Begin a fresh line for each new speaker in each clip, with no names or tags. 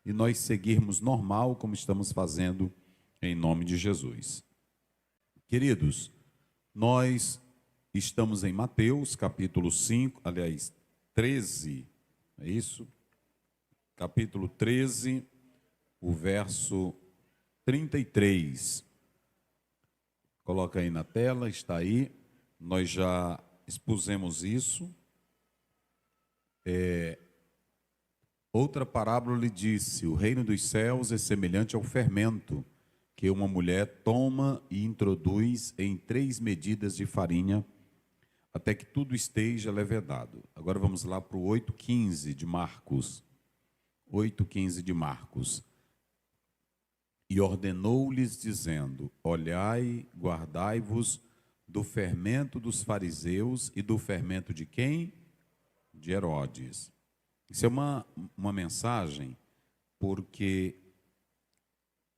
e nós seguirmos normal como estamos fazendo em nome de Jesus. Queridos, nós estamos em Mateus, capítulo 5, aliás, 13, é isso? Capítulo 13, o verso 33. Coloca aí na tela, está aí. Nós já expusemos isso. Outra parábola lhe disse: o reino dos céus é semelhante ao fermento que uma mulher toma e introduz em 3 medidas de farinha, até que tudo esteja levedado. Agora vamos lá para o 8,15 de Marcos. 8,15 de Marcos. E ordenou-lhes, dizendo: olhai, guardai-vos do fermento dos fariseus e do fermento de quem? De Herodes. Isso é uma mensagem, porque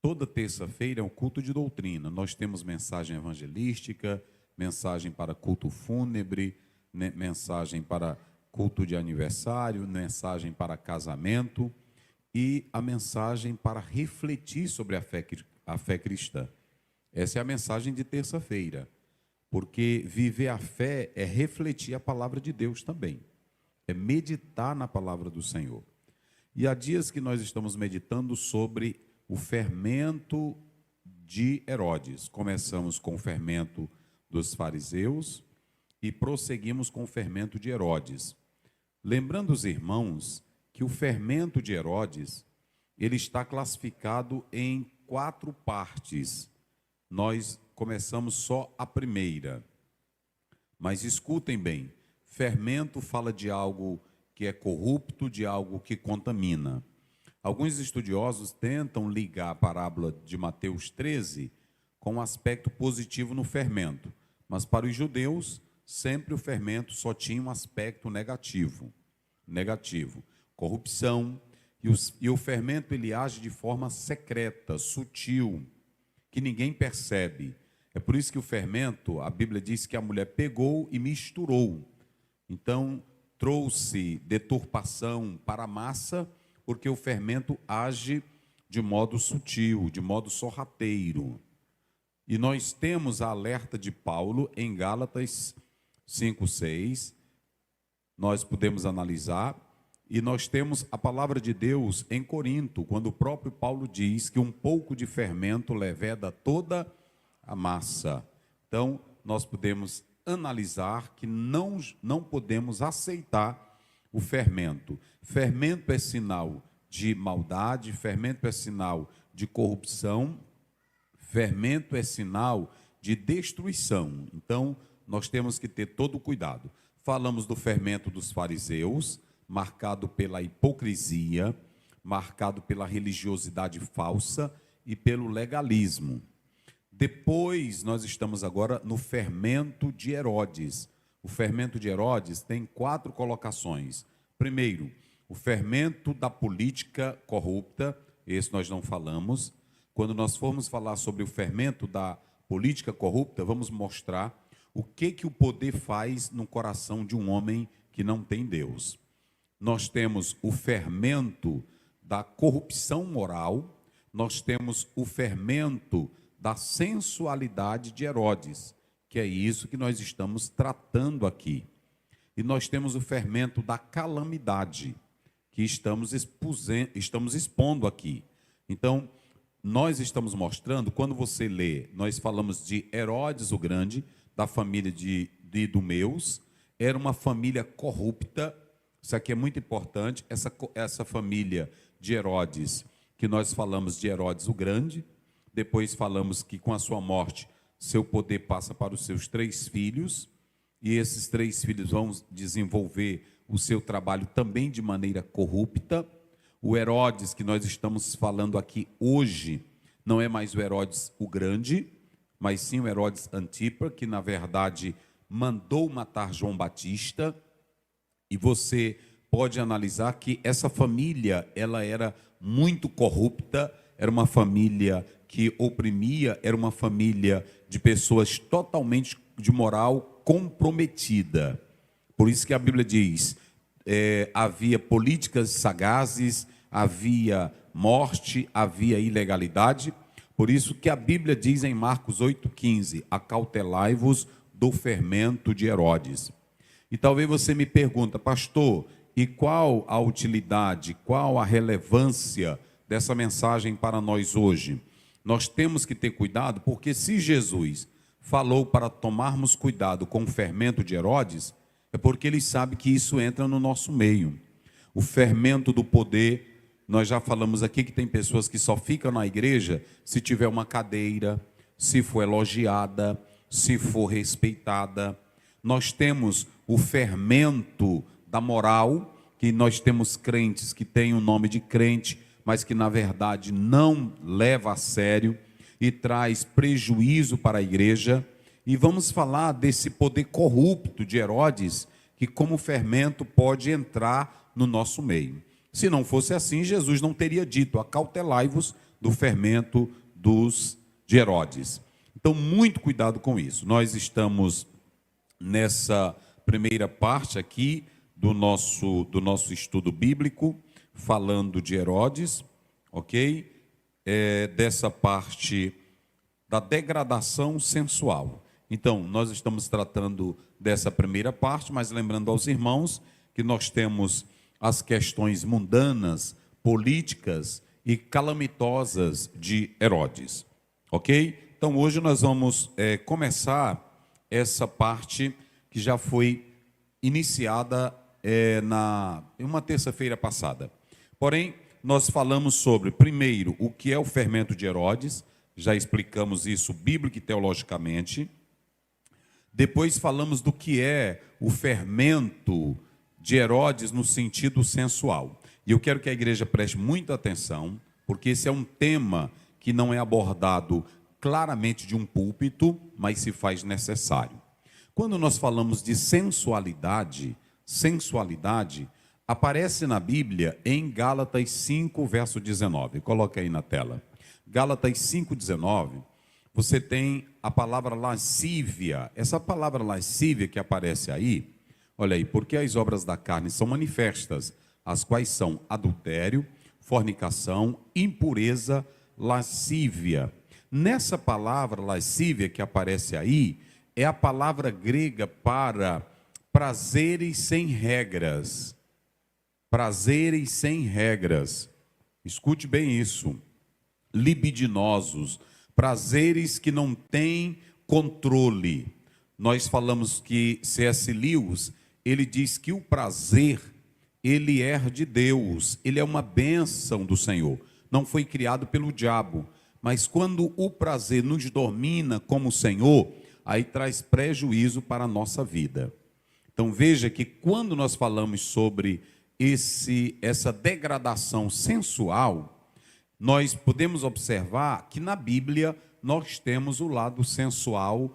toda terça-feira é um culto de doutrina. Nós temos mensagem evangelística, mensagem para culto fúnebre, mensagem para culto de aniversário, mensagem para casamento e a mensagem para refletir sobre a fé cristã. Essa é a mensagem de terça-feira, porque viver a fé é refletir a palavra de Deus também, é meditar na palavra do Senhor. E há dias que nós estamos meditando sobre o fermento de Herodes. Começamos com o fermento dos fariseus e prosseguimos com o fermento de Herodes. Lembrando os irmãos que o fermento de Herodes, ele está classificado em 4 partes. Nós começamos só a primeira. Mas escutem bem, fermento fala de algo que é corrupto, de algo que contamina. Alguns estudiosos tentam ligar a parábola de Mateus 13 com um aspecto positivo no fermento, mas para os judeus, sempre o fermento só tinha um aspecto negativo. Corrupção, e o fermento ele age de forma secreta, sutil, que ninguém percebe. É por isso que o fermento, a Bíblia diz que a mulher pegou e misturou. Então, trouxe deturpação para a massa, porque o fermento age de modo sutil, de modo sorrateiro. E nós temos a alerta de Paulo em Gálatas 5:6. Nós podemos analisar, e nós temos a palavra de Deus em Corinto, quando o próprio Paulo diz que um pouco de fermento leveda toda a massa. Então, nós podemos analisar que não podemos aceitar o fermento. Fermento é sinal de maldade, fermento é sinal de corrupção, fermento é sinal de destruição. Então, nós temos que ter todo o cuidado. Falamos do fermento dos fariseus, marcado pela hipocrisia, marcado pela religiosidade falsa e pelo legalismo. Depois, nós estamos agora no fermento de Herodes. O fermento de Herodes tem 4 colocações. Primeiro, o fermento da política corrupta, esse nós não falamos. Quando nós formos falar sobre o fermento da política corrupta, vamos mostrar o que o poder faz no coração de um homem que não tem Deus. Nós temos o fermento da corrupção moral, nós temos o fermento da sensualidade de Herodes, que é isso que nós estamos tratando aqui. E nós temos o fermento da calamidade, que estamos expondo aqui. Então, nós estamos mostrando, quando você lê, nós falamos de Herodes o Grande, da família de Idumeus, era uma família corrupta. Isso aqui é muito importante, essa família de Herodes, que nós falamos de Herodes o Grande, depois falamos que com a sua morte, seu poder passa para os seus 3 filhos, e esses 3 filhos vão desenvolver o seu trabalho também de maneira corrupta. O Herodes que nós estamos falando aqui hoje, não é mais o Herodes o Grande, mas sim o Herodes Antipa, que na verdade mandou matar João Batista. E você pode analisar que essa família, ela era muito corrupta, era uma família que oprimia, era uma família de pessoas totalmente de moral comprometida. Por isso que a Bíblia diz, havia políticas sagazes, havia morte, havia ilegalidade. Por isso que a Bíblia diz em Marcos 8,15: acautelai-vos do fermento de Herodes. E talvez você me pergunta, pastor, e qual a utilidade, qual a relevância dessa mensagem para nós hoje? Nós temos que ter cuidado, porque se Jesus falou para tomarmos cuidado com o fermento de Herodes, é porque ele sabe que isso entra no nosso meio. O fermento do poder, nós já falamos aqui que tem pessoas que só ficam na igreja se tiver uma cadeira, se for elogiada, se for respeitada. Nós temos o fermento da moral, que nós temos crentes que têm o nome de crente, mas que na verdade não leva a sério e traz prejuízo para a igreja. E vamos falar desse poder corrupto de Herodes, que como fermento pode entrar no nosso meio. Se não fosse assim, Jesus não teria dito: acautelai-vos do fermento de Herodes. Então, muito cuidado com isso. Nós estamos nessa primeira parte aqui do nosso estudo bíblico, falando de Herodes, ok? Dessa parte da degradação sensual. Então, nós estamos tratando dessa primeira parte, mas lembrando aos irmãos que nós temos as questões mundanas, políticas e calamitosas de Herodes, ok? Então, hoje nós vamos começar essa parte que já foi iniciada em uma terça-feira passada. Porém, nós falamos sobre, primeiro, o que é o fermento de Herodes, já explicamos isso bíblico e teologicamente. Depois falamos do que é o fermento de Herodes no sentido sensual. E eu quero que a igreja preste muita atenção, porque esse é um tema que não é abordado claramente de um púlpito, mas se faz necessário. Quando nós falamos de sensualidade aparece na Bíblia em Gálatas 5, verso 19. Coloca aí na tela. Gálatas 5,19, você tem a palavra lascívia. Essa palavra lascívia que aparece aí, olha aí, porque as obras da carne são manifestas, as quais são adultério, fornicação, impureza, lascívia. Nessa palavra lascívia que aparece aí, é a palavra grega para prazeres sem regras. Prazeres sem regras. Escute bem isso. Libidinosos, prazeres que não têm controle. Nós falamos que C.S. Lewis, ele diz que o prazer, ele é de Deus, ele é uma bênção do Senhor. Não foi criado pelo diabo, mas quando o prazer nos domina como o Senhor, aí traz prejuízo para a nossa vida. Então veja que quando nós falamos sobre essa degradação sensual, nós podemos observar que na Bíblia nós temos o lado sensual,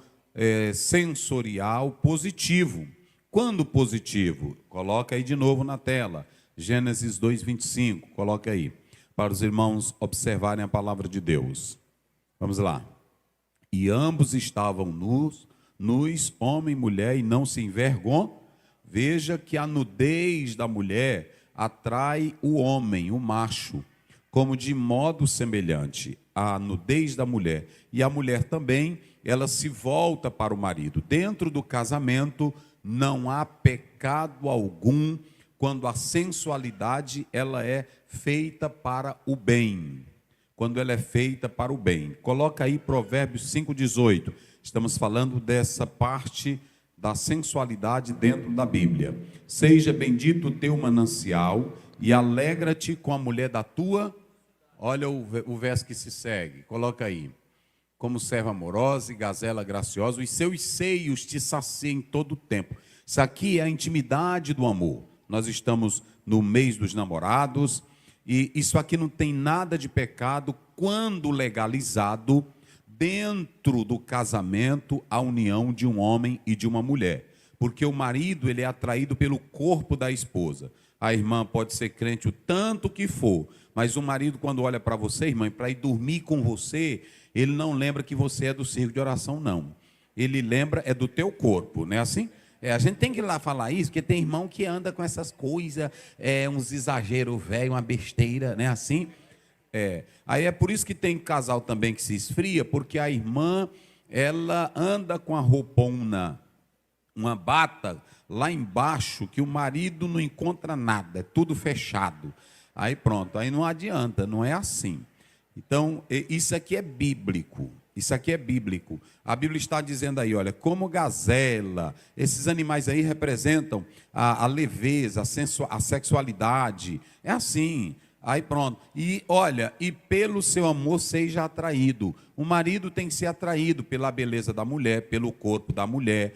sensorial, positivo. Quando positivo? Coloca aí de novo na tela, Gênesis 2:25, coloca aí, para os irmãos observarem a palavra de Deus. Vamos lá. E ambos estavam nus, homem e mulher, e não se envergonham. Veja que a nudez da mulher atrai o homem, o macho, como de modo semelhante à nudez da mulher. E a mulher também, ela se volta para o marido. Dentro do casamento não há pecado algum quando a sensualidade ela é feita para o bem. Quando ela é feita para o bem. Coloca aí Provérbios 5,18. Estamos falando dessa parte da sensualidade dentro da Bíblia. Seja bendito o teu manancial e alegra-te com a mulher da tua... Olha o verso que se segue, coloca aí. Como serva amorosa e gazela graciosa, os seus seios te saciem todo o tempo. Isso aqui é a intimidade do amor. Nós estamos no mês dos namorados e isso aqui não tem nada de pecado quando legalizado dentro do casamento, a união de um homem e de uma mulher. Porque o marido, ele é atraído pelo corpo da esposa. A irmã pode ser crente o tanto que for, mas o marido, quando olha para você, irmã, para ir dormir com você, ele não lembra que você é do circo de oração, não. Ele lembra, é do teu corpo, não é assim? A gente tem que ir lá falar isso, porque tem irmão que anda com essas coisas, uns exageros velho, uma besteira, né? Assim. Aí é por isso que tem casal também que se esfria, porque a irmã, ela anda com a roupona, uma bata lá embaixo, que o marido não encontra nada, é tudo fechado. Aí pronto, aí não adianta, não é assim. Então, isso aqui é bíblico. Isso aqui é bíblico. A Bíblia está dizendo aí, olha, como gazela, esses animais aí representam a leveza, a sexualidade. É assim. Aí pronto. E olha, e pelo seu amor seja atraído. O marido tem que ser atraído pela beleza da mulher, pelo corpo da mulher,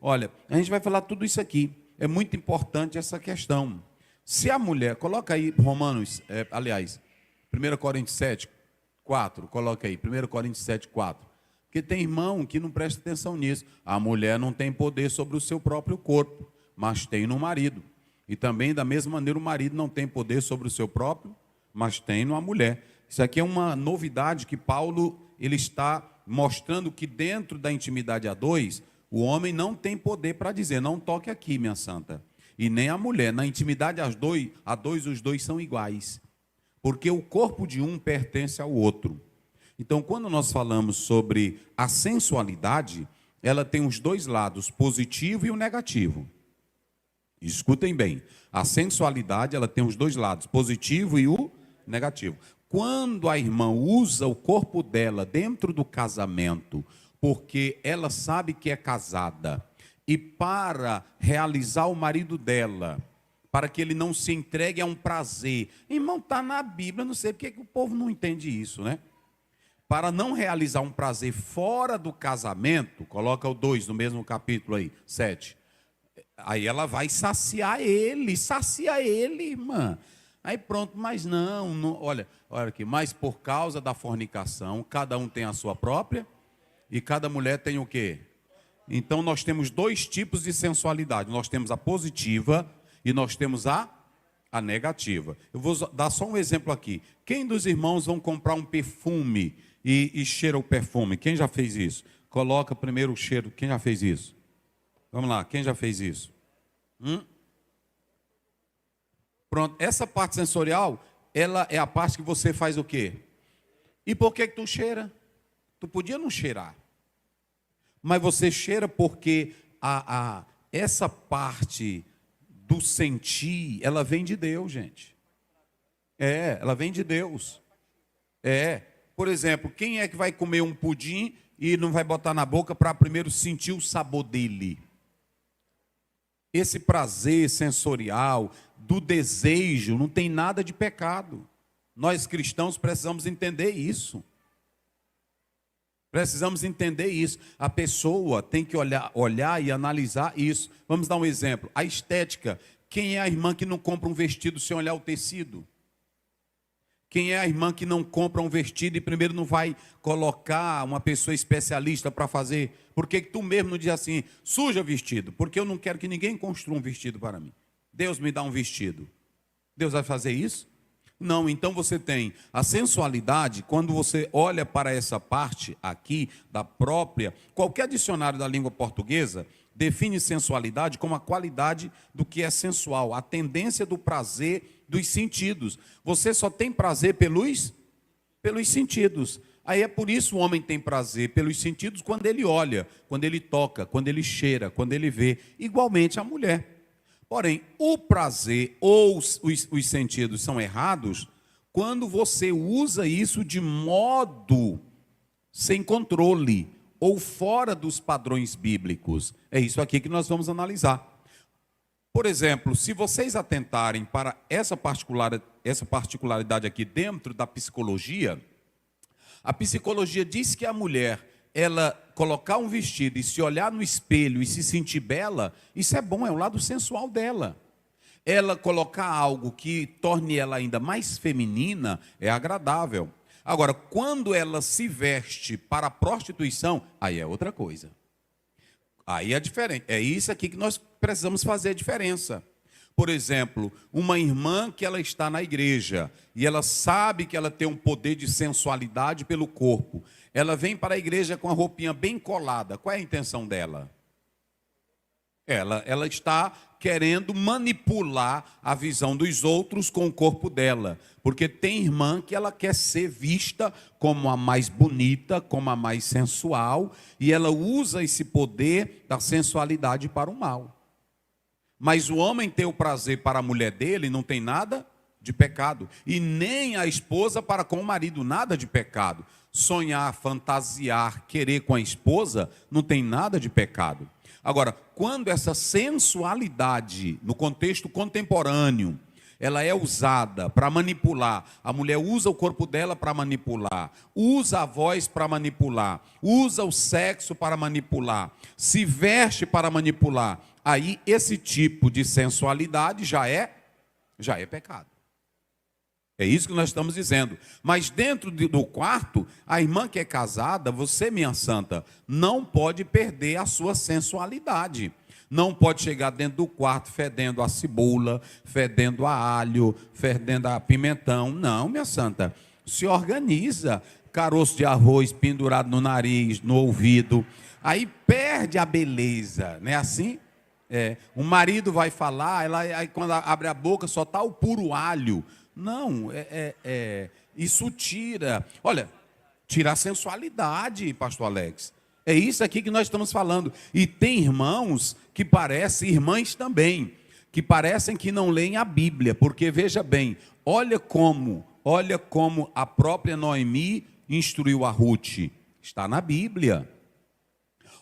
Olha, a gente vai falar tudo isso aqui. É muito importante essa questão. Se a mulher, coloca aí Romanos, 1 Coríntios 7, 4, coloca aí, 1 Coríntios 7, 4. Porque tem irmão que não presta atenção nisso. A mulher não tem poder sobre o seu próprio corpo, mas tem no marido. E também, da mesma maneira, o marido não tem poder sobre o seu próprio, mas tem numa mulher. Isso aqui é uma novidade que Paulo ele está mostrando que dentro da intimidade a dois, o homem não tem poder para dizer, não toque aqui, minha santa. E nem a mulher. Na intimidade a dois, os dois são iguais. Porque o corpo de um pertence ao outro. Então, quando nós falamos sobre a sensualidade, ela tem os dois lados, positivo e o negativo. Escutem bem, a sensualidade ela tem os dois lados, positivo e o negativo. Quando a irmã usa o corpo dela dentro do casamento, porque ela sabe que é casada, e para realizar o marido dela, para que ele não se entregue a um prazer. Irmão, está na Bíblia, não sei porque que o povo não entende isso, né? Para não realizar um prazer fora do casamento, coloca o 2 no mesmo capítulo aí, 7. Aí ela vai sacia ele, irmã. Aí pronto, mas não, olha aqui, mas por causa da fornicação, cada um tem a sua própria, e cada mulher tem o quê? Então nós temos dois tipos de sensualidade, nós temos a positiva e nós temos a negativa. Eu vou dar só um exemplo aqui. Quem dos irmãos vão comprar um perfume e cheira o perfume? Quem já fez isso? Coloca primeiro o cheiro. Quem já fez isso? Vamos lá, quem já fez isso? Pronto, essa parte sensorial, ela é a parte que você faz o quê? E por que tu cheira? Tu podia não cheirar. Mas você cheira porque essa parte do sentir, ela vem de Deus, gente. Ela vem de Deus. Por exemplo, quem é que vai comer um pudim e não vai botar na boca para primeiro sentir o sabor dele? Esse prazer sensorial, do desejo, não tem nada de pecado. Nós cristãos precisamos entender isso. Precisamos entender isso. A pessoa tem que olhar e analisar isso. Vamos dar um exemplo. A estética. Quem é a irmã que não compra um vestido sem olhar o tecido? Quem é a irmã que não compra um vestido e primeiro não vai colocar uma pessoa especialista para fazer? Por que tu mesmo não diz assim, suja vestido? Porque eu não quero que ninguém construa um vestido para mim. Deus me dá um vestido. Deus vai fazer isso? Não, então você tem a sensualidade, quando você olha para essa parte aqui, da própria, qualquer dicionário da língua portuguesa, define sensualidade como a qualidade do que é sensual, a tendência do prazer dos sentidos. Você só tem prazer pelos sentidos. Aí é por isso o homem tem prazer pelos sentidos quando ele olha, quando ele toca, quando ele cheira, quando ele vê. Igualmente a mulher. Porém, o prazer ou os sentidos são errados quando você usa isso de modo sem controle ou fora dos padrões bíblicos. É isso aqui que nós vamos analisar. Por exemplo, se vocês atentarem para essa particularidade aqui dentro da psicologia, a psicologia diz que a mulher, ela colocar um vestido e se olhar no espelho e se sentir bela, isso é bom, é o lado sensual dela. Ela colocar algo que torne ela ainda mais feminina, é agradável. Agora, quando ela se veste para a prostituição, aí é outra coisa. Aí é diferente. É isso aqui que nós precisamos fazer a diferença. Por exemplo, uma irmã que ela está na igreja e ela sabe que ela tem um poder de sensualidade pelo corpo. Ela vem para a igreja com a roupinha bem colada. Qual é a intenção dela? Ela está querendo manipular a visão dos outros com o corpo dela. Porque tem irmã que ela quer ser vista como a mais bonita, como a mais sensual, e ela usa esse poder da sensualidade para o mal. Mas o homem ter o prazer para a mulher dele não tem nada de pecado. E nem a esposa para com o marido, nada de pecado. Sonhar, fantasiar, querer com a esposa, não tem nada de pecado. Agora, quando essa sensualidade, no contexto contemporâneo, ela é usada para manipular, a mulher usa o corpo dela para manipular, usa a voz para manipular, usa o sexo para manipular, se veste para manipular, aí esse tipo de sensualidade já é pecado. É isso que nós estamos dizendo. Mas dentro do quarto, a irmã que é casada, você, minha santa, não pode perder a sua sensualidade. Não pode chegar dentro do quarto fedendo a cebola, fedendo a alho, fedendo a pimentão. Não, minha santa. Se organiza. Caroço de arroz pendurado no nariz, no ouvido. Aí perde a beleza, não é assim? O marido vai falar, aí quando abre a boca só está o puro alho. Não, isso tira. Olha, tira a sensualidade, pastor Alex. É isso aqui que nós estamos falando. E tem irmãos que parecem, irmãs também, que parecem que não leem a Bíblia. Porque, veja bem, olha como a própria Noemi instruiu a Ruth. Está na Bíblia.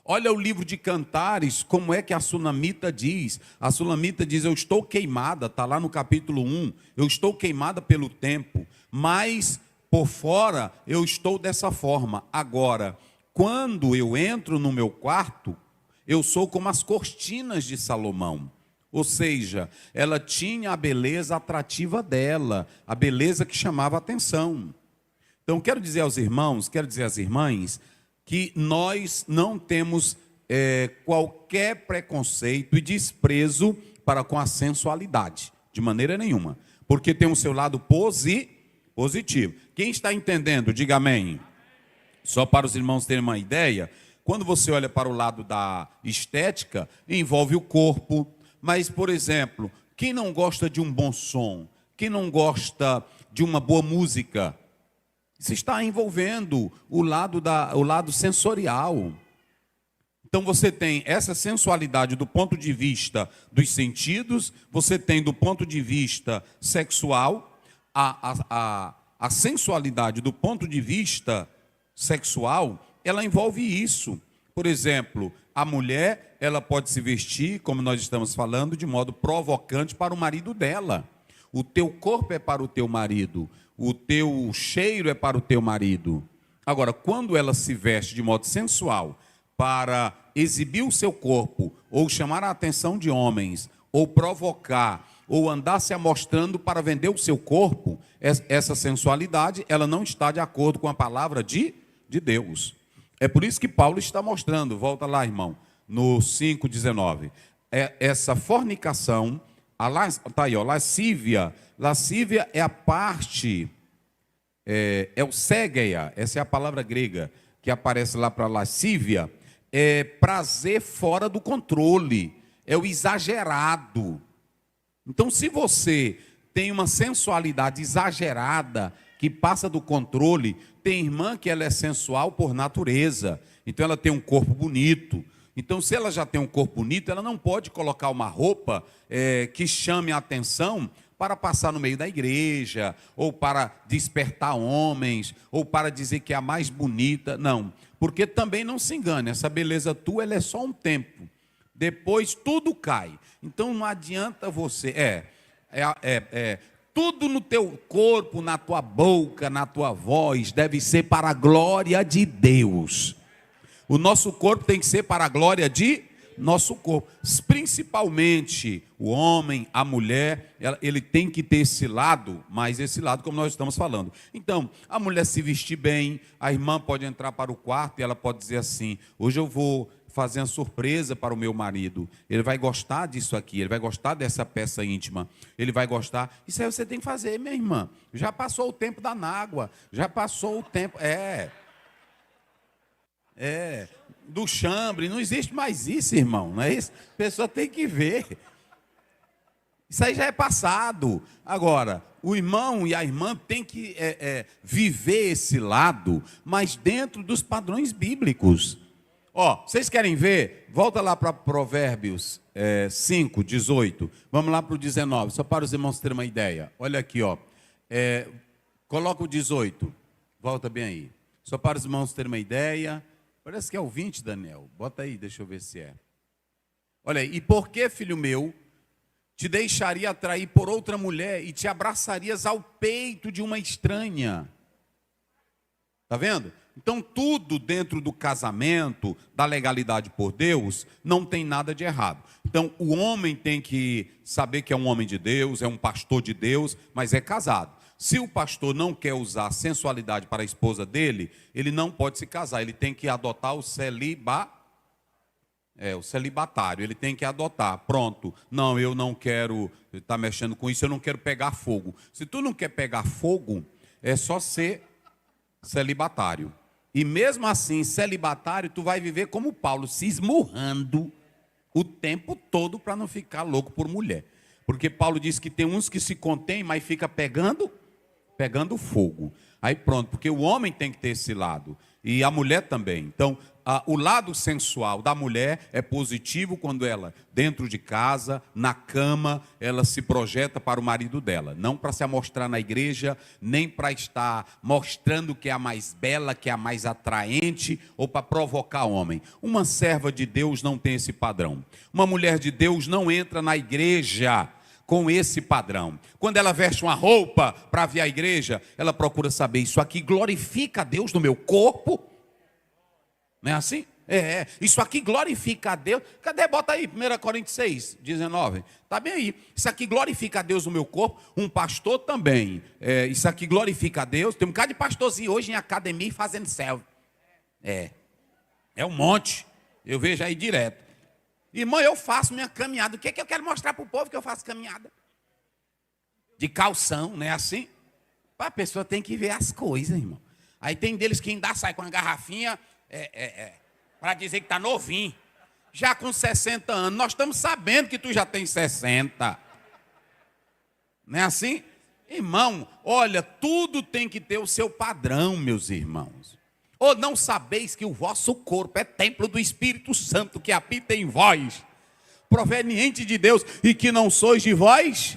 Olha o livro de Cantares, como é que a Sunamita diz. A Sunamita diz, eu estou queimada, está lá no capítulo 1. Eu estou queimada pelo tempo, mas por fora eu estou dessa forma. Agora, quando eu entro no meu quarto, eu sou como as cortinas de Salomão. Ou seja, ela tinha a beleza atrativa dela, a beleza que chamava a atenção. Então, quero dizer aos irmãos, quero dizer às irmãs, que nós não temos qualquer preconceito e desprezo para com a sensualidade, de maneira nenhuma, porque tem o seu lado positivo. Quem está entendendo, diga amém. Só para os irmãos terem uma ideia, quando você olha para o lado da estética, envolve o corpo, mas, por exemplo, quem não gosta de um bom som, quem não gosta de uma boa música, você está envolvendo o lado sensorial. Então você tem essa sensualidade do ponto de vista dos sentidos, você tem do ponto de vista sexual, a sensualidade do ponto de vista sexual, ela envolve isso. Por exemplo, a mulher, ela pode se vestir, como nós estamos falando, de modo provocante para o marido dela. O teu corpo é para o teu marido. O teu cheiro é para o teu marido. Agora, quando ela se veste de modo sensual para exibir o seu corpo, ou chamar a atenção de homens, ou provocar, ou andar se amostrando para vender o seu corpo, essa sensualidade, ela não está de acordo com a palavra de Deus. É por isso que Paulo está mostrando, volta lá, irmão, no 5,19. Essa fornicação, está aí, ó, lascívia. Lascívia é a parte, o ségeia, essa é a palavra grega que aparece lá para lascívia, é prazer fora do controle, é o exagerado. Então, se você tem uma sensualidade exagerada, que passa do controle, tem irmã que ela é sensual por natureza, então ela tem um corpo bonito. Então, se ela já tem um corpo bonito, ela não pode colocar uma roupa que chame a atenção para passar no meio da igreja, ou para despertar homens, ou para dizer que é a mais bonita. Não, porque também não se engane, essa beleza tua ela é só um tempo. Depois tudo cai. Então não adianta você... tudo no teu corpo, na tua boca, na tua voz, deve ser para a glória de Deus. O nosso corpo tem que ser para a glória de nosso corpo. Principalmente o homem, a mulher, ele tem que ter esse lado, mas esse lado como nós estamos falando. Então, a mulher se vestir bem, a irmã pode entrar para o quarto e ela pode dizer assim, hoje eu vou fazer uma surpresa para o meu marido, ele vai gostar disso aqui, ele vai gostar dessa peça íntima, ele vai gostar. Isso aí você tem que fazer, minha irmã. Já passou o tempo da nágua, já passou o tempo, do chambre. Não existe mais isso, irmão. Não é isso? A pessoa tem que ver. Isso aí já é passado. Agora, o irmão e a irmã têm que viver esse lado, mas dentro dos padrões bíblicos. Ó, vocês querem ver? Volta lá para Provérbios 5, 18. Vamos lá para o 19, só para os irmãos terem uma ideia. Olha aqui, ó. Coloca o 18. Volta bem aí. Só para os irmãos terem uma ideia. Parece que é o 20, Daniel. Bota aí, deixa eu ver se é. Olha aí. E por que, filho meu, te deixaria atrair por outra mulher e te abraçarias ao peito de uma estranha? Está vendo? Então, tudo dentro do casamento, da legalidade por Deus, não tem nada de errado. Então, o homem tem que saber que é um homem de Deus, é um pastor de Deus, mas é casado. Se o pastor não quer usar sensualidade para a esposa dele, ele não pode se casar, ele tem que adotar o celibatário, ele tem que adotar. Pronto, não, eu não quero estar mexendo com isso, eu não quero pegar fogo. Se tu não quer pegar fogo, é só ser celibatário. E mesmo assim, celibatário, tu vai viver como Paulo, se esmurrando o tempo todo para não ficar louco por mulher. Porque Paulo diz que tem uns que se contêm, mas fica pegando fogo. Aí pronto, porque o homem tem que ter esse lado. E a mulher também. Então, o lado sensual da mulher é positivo quando ela, dentro de casa, na cama, ela se projeta para o marido dela. Não para se amostrar na igreja, nem para estar mostrando que é a mais bela, que é a mais atraente, ou para provocar homem. Uma serva de Deus não tem esse padrão. Uma mulher de Deus não entra na igreja com esse padrão. Quando ela veste uma roupa para vir à igreja, ela procura saber, isso aqui glorifica a Deus no meu corpo? Não é assim? Isso aqui glorifica a Deus. Cadê? Bota aí, 1 Coríntios 6, 19. Está bem aí. Isso aqui glorifica a Deus no meu corpo. Um pastor também. Isso aqui glorifica a Deus. Tem um bocado de pastorzinho hoje em academia fazendo selfie. É um monte. Eu vejo aí direto. Irmão, eu faço minha caminhada. O que é que eu quero mostrar para o povo que eu faço caminhada? De calção, não é assim? A pessoa tem que ver as coisas, irmão. Aí tem deles que ainda sai com uma garrafinha para dizer que está novinho. Já com 60 anos. Nós estamos sabendo que tu já tem 60. Não é assim? Irmão, olha, tudo tem que ter o seu padrão, meus irmãos. Ou não sabeis que o vosso corpo é templo do Espírito Santo que habita em vós, proveniente de Deus, e que não sois de vós?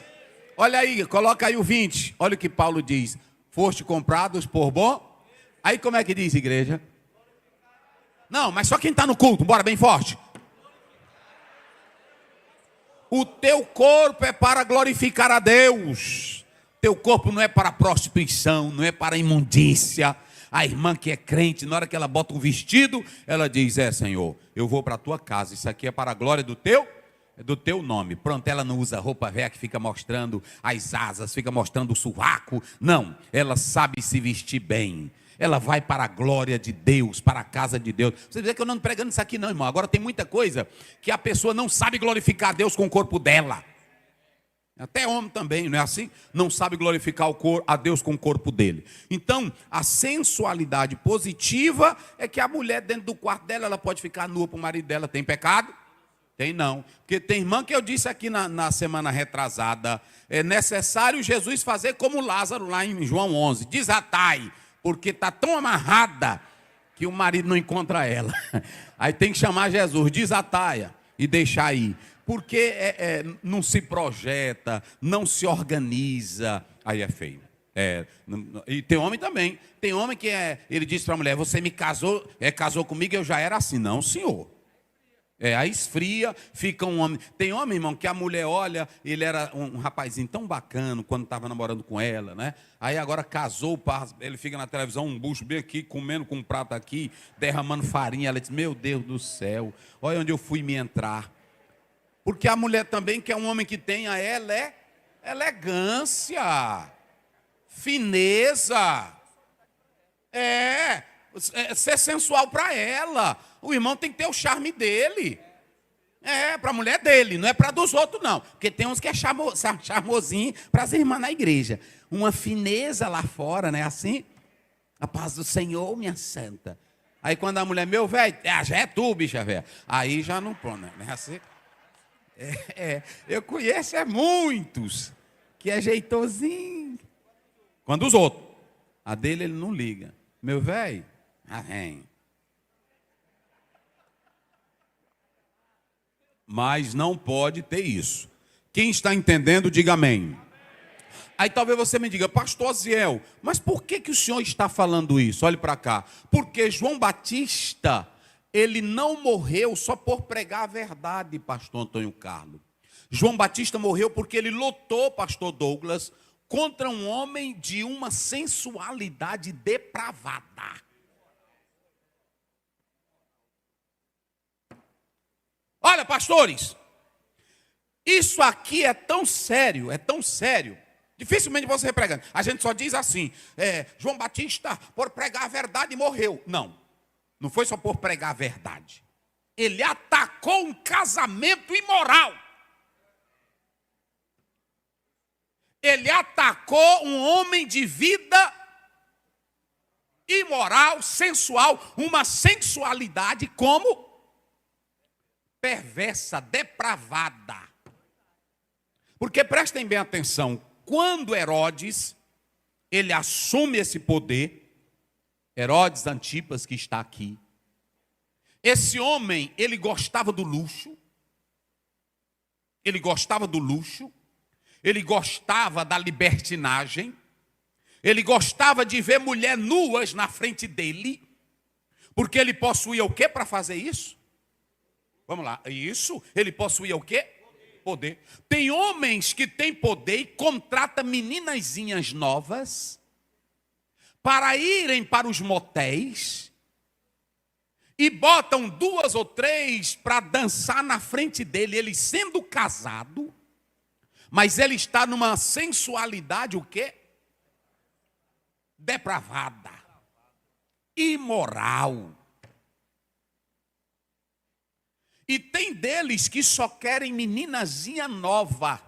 Olha aí, coloca aí o 20. Olha o que Paulo diz. Foste comprados por bom. Aí como é que diz, igreja? Não, mas só quem está no culto, bora bem forte. O teu corpo é para glorificar a Deus. Teu corpo não é para prostituição, não é para imundícia. A irmã que é crente, na hora que ela bota um vestido, ela diz, Senhor, eu vou para a tua casa, isso aqui é para a glória do teu nome. Pronto, ela não usa roupa velha que fica mostrando as asas, fica mostrando o sovaco. Não, ela sabe se vestir bem. Ela vai para a glória de Deus, para a casa de Deus. Você vê que eu não estou pregando isso aqui não, irmão. Agora tem muita coisa que a pessoa não sabe glorificar a Deus com o corpo dela. Até homem também, não é assim? Não sabe glorificar a Deus com o corpo dele. Então, a sensualidade positiva é que a mulher dentro do quarto dela, ela pode ficar nua para o marido dela. Tem pecado? Tem não. Porque tem irmã que eu disse aqui na semana retrasada, é necessário Jesus fazer como Lázaro lá em João 11. Desatai, porque está tão amarrada que o marido não encontra ela. Aí tem que chamar Jesus, desataia e deixar ir. Porque não se projeta, não se organiza, aí é feio. E tem homem também. Tem homem que ele disse para a mulher, você me casou comigo, eu já era assim. Não, senhor. Aí esfria, fica um homem. Tem homem, irmão, que a mulher olha, ele era um rapazinho tão bacana quando estava namorando com ela, né? Aí agora casou, ele fica na televisão, um bucho bem aqui, comendo com um prato aqui, derramando farinha. Ela diz, meu Deus do céu, olha onde eu fui me entrar. Porque a mulher também quer um homem que tenha elegância, fineza, ser sensual para ela. O irmão tem que ter o charme dele. Para a mulher dele, não é para dos outros não. Porque tem uns que é charmosinho para as irmãs na igreja. Uma fineza lá fora, não é assim? A paz do Senhor, minha santa. Aí quando a mulher, meu velho, já é tu, bicha velha. Aí já não põe, né? Assim, eu conheço muitos que é jeitosinho. Quando os outros. A dele ele não liga. Meu velho, vem. Mas não pode ter isso. Quem está entendendo, diga amém. Aí talvez você me diga, pastor Ziel, mas por que o senhor está falando isso? Olhe para cá. Porque João Batista, ele não morreu só por pregar a verdade, pastor Antônio Carlos. João Batista morreu porque ele lutou, pastor Douglas, contra um homem de uma sensualidade depravada. Olha, pastores, isso aqui é tão sério, dificilmente você pregando. A gente só diz assim, João Batista, por pregar a verdade, morreu. Não, não foi só por pregar a verdade. Ele atacou um casamento imoral. Ele atacou um homem de vida imoral, sensual, uma sensualidade como perversa, depravada. Porque prestem bem atenção, quando Herodes, ele assume esse poder, Herodes Antipas que está aqui, esse homem, ele gostava do luxo, ele gostava da libertinagem, ele gostava de ver mulheres nuas na frente dele, porque ele possuía o que para fazer isso? Vamos lá, isso, ele possuía o quê? Poder. Tem homens que têm poder e contratam meninazinhas novas para irem para os motéis e botam 2 ou 3 para dançar na frente dele, ele sendo casado, mas ele está numa sensualidade o quê? Depravada, imoral. E tem deles que só querem meninazinha nova.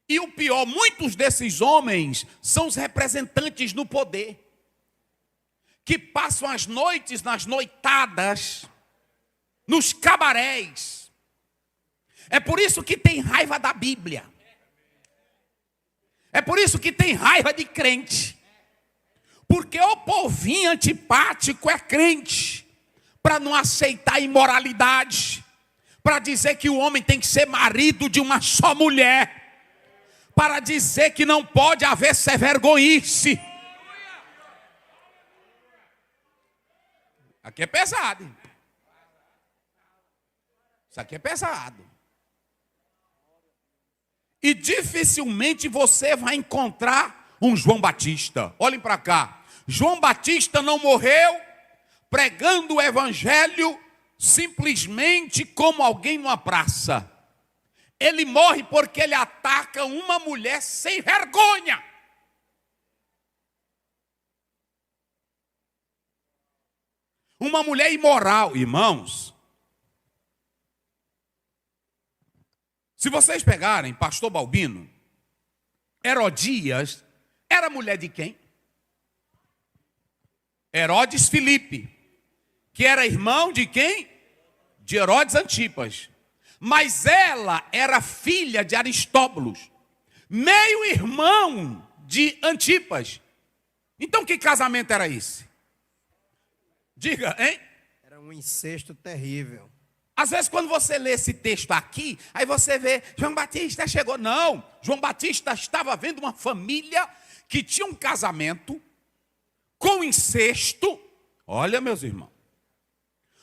E o pior, muitos desses homens são os representantes no poder, que passam as noites nas noitadas, nos cabarés. É por isso que tem raiva da Bíblia. É por isso que tem raiva de crente. Porque o povinho antipático é crente, para não aceitar imoralidade, para dizer que o homem tem que ser marido de uma só mulher, para dizer que não pode haver vergonhice. Aqui é pesado. Isso aqui é pesado. E dificilmente você vai encontrar um João Batista. Olhem para cá. João Batista não morreu pregando o evangelho simplesmente como alguém numa praça. Ele morre porque ele ataca uma mulher sem vergonha. Uma mulher imoral, irmãos. Se vocês pegarem pastor Balbino, Herodias era mulher de quem? Herodes Filipe, que era irmão de quem? De Herodes Antipas. Mas ela era filha de Aristóbulos, meio irmão de Antipas. Então que casamento era esse? Diga, hein?
Era um incesto terrível.
Às vezes quando você lê esse texto aqui, aí você vê, João Batista chegou. Não, João Batista estava vendo uma família que tinha um casamento com incesto. Olha, meus irmãos,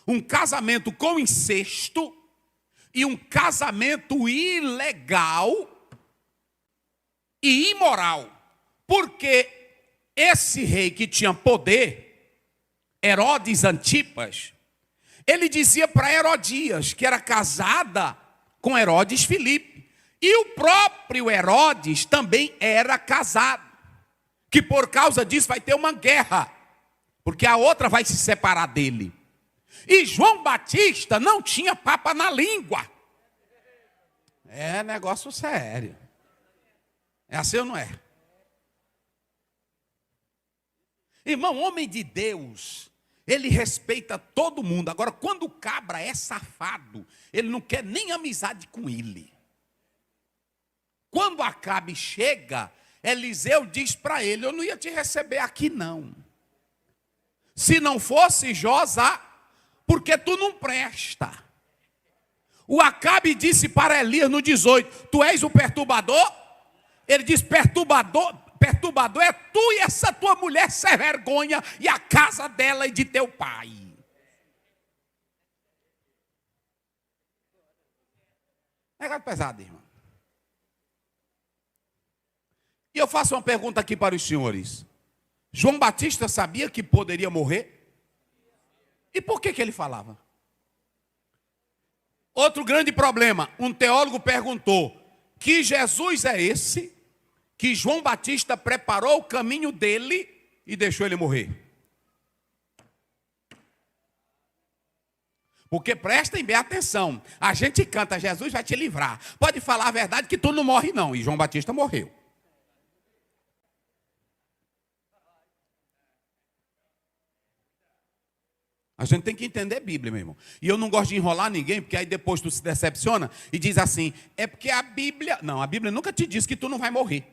um casamento com incesto e um casamento ilegal e imoral. Porque esse rei que tinha poder, Herodes Antipas, ele dizia para Herodias que era casada com Herodes Filipe. E o próprio Herodes também era casado. Que por causa disso vai ter uma guerra, porque a outra vai se separar dele. E João Batista não tinha papa na língua. É negócio sério. É assim ou não é? Irmão, homem de Deus, ele respeita todo mundo. Agora, quando o cabra é safado, ele não quer nem amizade com ele. Quando Acabe chega, Eliseu diz para ele: eu não ia te receber aqui não. Se não fosse Josá, porque tu não presta. O Acabe disse para Elias no 18: tu és o perturbador? Ele diz: perturbador é tu e essa tua mulher sem vergonha, e a casa dela e de teu pai. Negócio pesado, irmão. E eu faço uma pergunta aqui para os senhores. João Batista sabia que poderia morrer? E por que ele falava? Outro grande problema, um teólogo perguntou: que Jesus é esse que João Batista preparou o caminho dele e deixou ele morrer? Porque prestem bem atenção, a gente canta: Jesus vai te livrar. Pode falar a verdade que tu não morre não, e João Batista morreu. A gente tem que entender a Bíblia, meu irmão. E eu não gosto de enrolar ninguém, porque aí depois tu se decepciona e diz assim: é porque a Bíblia... Não, a Bíblia nunca te diz que tu não vai morrer.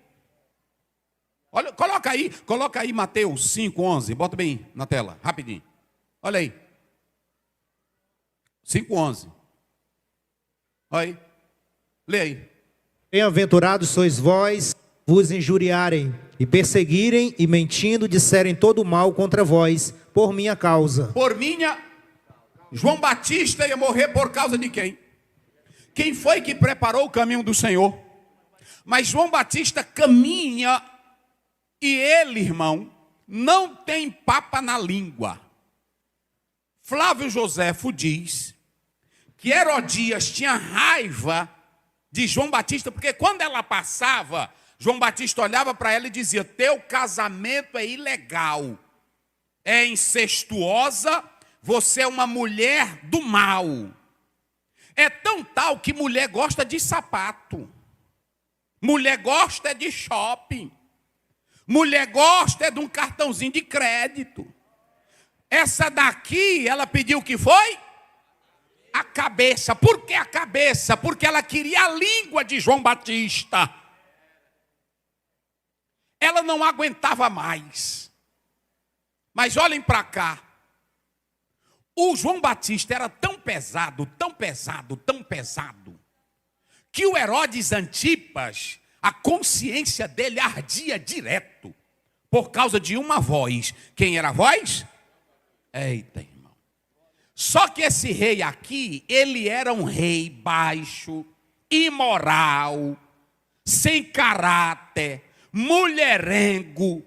Olha, coloca aí Mateus 5:11, bota bem na tela, rapidinho. Olha aí. 5:11. Olha aí. Lê aí.
Bem-aventurados sois vós, vos injuriarem e perseguirem e mentindo disserem todo mal contra vós, por minha causa.
Por minha... João Batista ia morrer por causa de quem? Quem foi que preparou o caminho do Senhor? Mas João Batista caminha e ele, irmão, não tem papa na língua. Flávio Joséfo diz que Herodias tinha raiva de João Batista, porque quando ela passava, João Batista olhava para ela e dizia: teu casamento é ilegal, é incestuosa, você é uma mulher do mal. É tão tal que mulher gosta de sapato, mulher gosta de shopping, mulher gosta de um cartãozinho de crédito. Essa daqui, ela pediu o que foi? A cabeça. Por que a cabeça? Porque ela queria a língua de João Batista. Ela não aguentava mais. Mas olhem para cá. O João Batista era tão pesado, tão pesado, tão pesado, que o Herodes Antipas, a consciência dele ardia direto, por causa de uma voz. Quem era a voz? Eita, irmão. Só que esse rei aqui, ele era um rei baixo, imoral, sem caráter, mulherengo,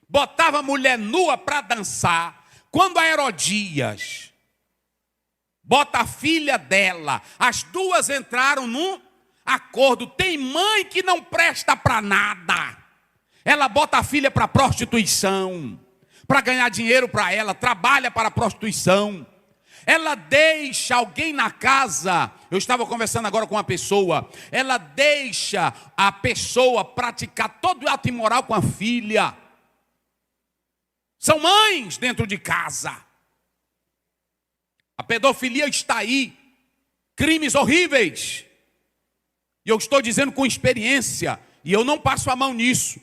botava mulher nua para dançar. Quando a Herodias bota a filha dela, as duas entraram num acordo. Tem mãe que não presta para nada. Ela bota a filha para prostituição, para ganhar dinheiro para ela, trabalha para a prostituição. Ela deixa alguém na casa. Eu estava conversando agora com uma pessoa. Ela deixa a pessoa praticar todo o ato imoral com a filha. São mães dentro de casa. A pedofilia está aí. Crimes horríveis. E eu estou dizendo com experiência. E eu não passo a mão nisso.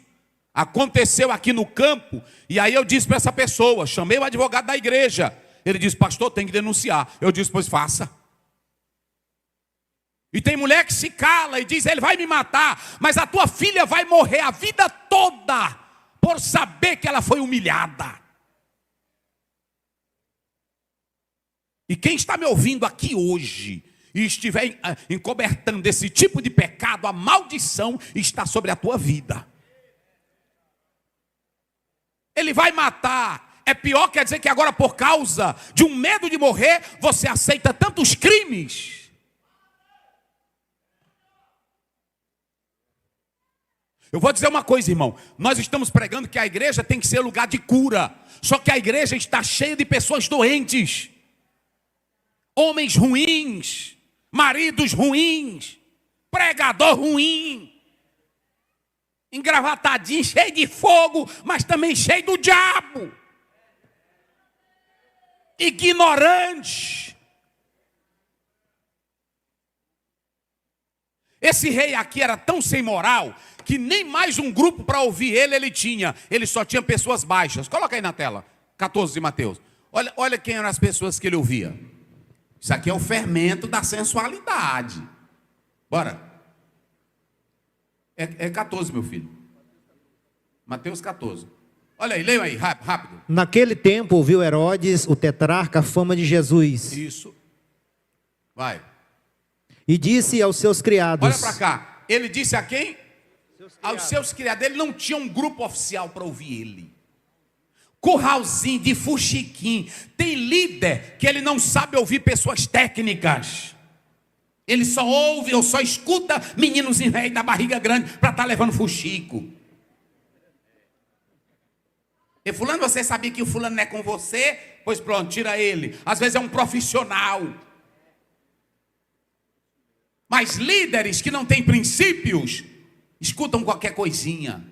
Aconteceu aqui no campo. E aí eu disse para essa pessoa. Chamei o advogado da igreja. Ele disse: pastor, tem que denunciar. Eu disse: pois faça. E tem mulher que se cala e diz: ele vai me matar. Mas a tua filha vai morrer a vida toda por saber que ela foi humilhada. E quem está me ouvindo aqui hoje e estiver encobertando esse tipo de pecado, a maldição está sobre a tua vida. Ele vai matar. É pior, quer dizer que agora, por causa de um medo de morrer, você aceita tantos crimes. Eu vou dizer uma coisa, irmão. Nós estamos pregando que a igreja tem que ser lugar de cura. Só que a igreja está cheia de pessoas doentes. Homens ruins. Maridos ruins. Pregador ruim. engravatadinho, cheio de fogo, mas também cheio do diabo. Ignorante. Esse rei aqui era tão sem moral que nem mais um grupo para ouvir ele tinha. Ele só tinha pessoas baixas. Coloca aí na tela, 14 de Mateus. Olha quem eram as pessoas que ele ouvia. Isso aqui é o fermento da sensualidade. Bora. É 14, meu filho. Mateus 14. Olha aí, leiam aí, rápido.
Naquele tempo ouviu Herodes, o tetrarca, a fama de Jesus.
Isso. Vai.
E disse aos seus criados.
Olha para cá. Ele disse a quem? Aos seus criados. Ele não tinha um grupo oficial para ouvir ele. Curralzinho de fuxiquim. Tem líder que ele não sabe ouvir pessoas técnicas. Ele só ouve ou só escuta meninos em velho da barriga grande para estar levando fuxico. E fulano, você sabia que o fulano não é com você? Pois pronto, tira ele. Às vezes é um profissional. Mas líderes que não têm princípios, escutam qualquer coisinha.